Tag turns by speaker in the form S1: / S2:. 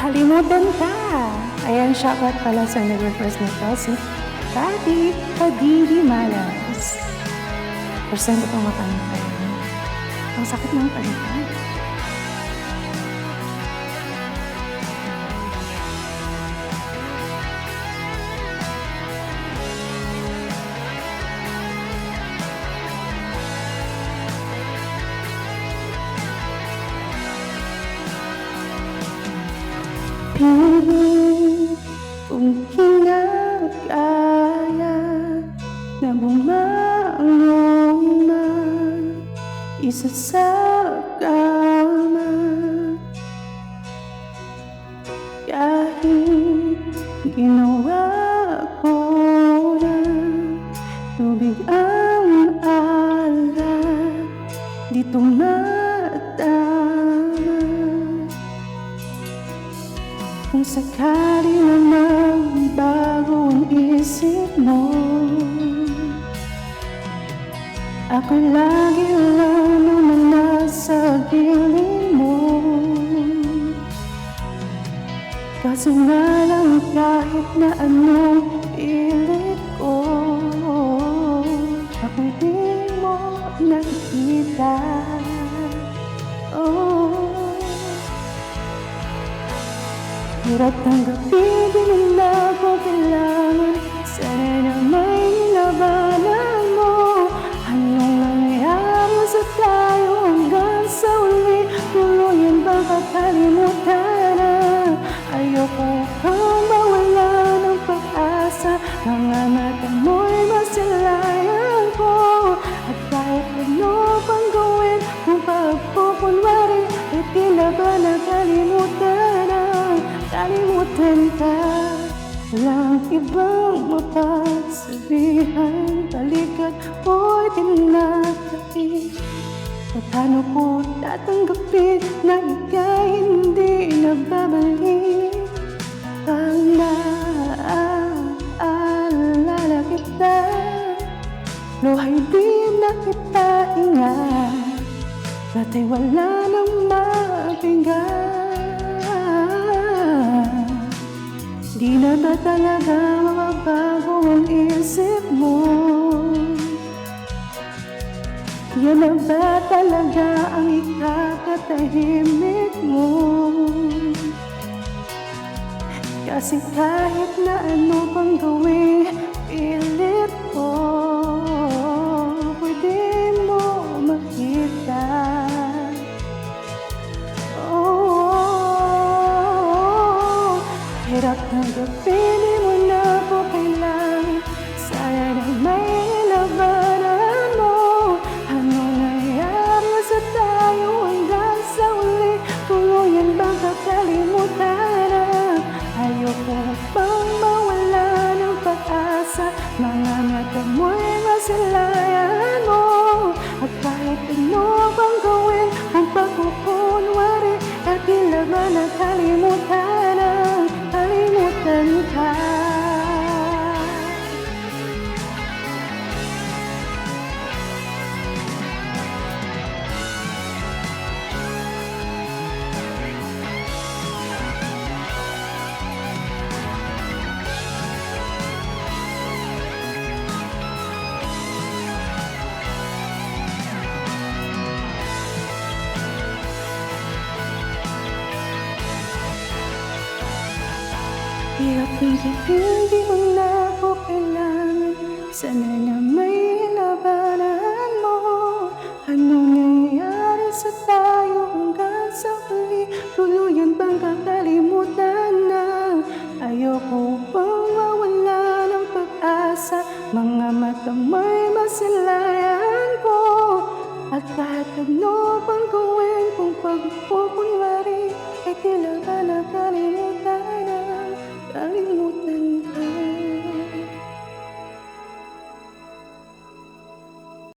S1: Kalimutan ka. Ayan, shoutout pala sa nag-request nito, si Kati Kadidi Malas. First time ko itong makanta. Ang sakit ng palitan. Piling kung kinakaya na bumangon na isa sa kama, kahit ginawa ko na tubig ang alat, di tumatama. Kung sakali namang bago ang isip mo, ako lagi lang naman nasa gilid mo. Kaso nga lang kahit na anong pilit ko, ako'y di mo nakikita. Hirap tanggapin, di mo na ako kailangan. Sana na may labanan mo. Anong nangyari sa tayo hanggang sa uli? Tuluyan ba kakalimutan na? Ayoko kang mawala ng pag-asa. Mga mata mo'y masilayan ko. At kahit ano pang gawin, kung pagpupunwari, ay tila ba nakalimutan na? Kalimutan ka, walang ibang mapagsabihan. Balikat ko'y tinatapik. Paano ko tatanggapin na ika'y hindi nababalik? Pag naaalala kita, luhay di na kita ingat. Dati wala nang mapinggan. Di na ba talaga mababago ang isip mo? Yan na ba talaga ang ikakatahimik mo? Kasi kahit na ano pang gawin, pilit ko, pwede mo makita. Hirap tanggapin, di mo na ako kailangan. Sana na may labanan mo. Anong nangyari sa tayo hanggang sa uli? Tuluyan bang kakalimutan na? Ayoko bang mawala ng pag-asa? Mga mata mo'y masilayan mo. At kahit ano bang gawin, kung pagkukunwari, at tila ba nakalimutan na? Kalimutan ka. Hirap tanggapin, di mo na ako kailangan. Sana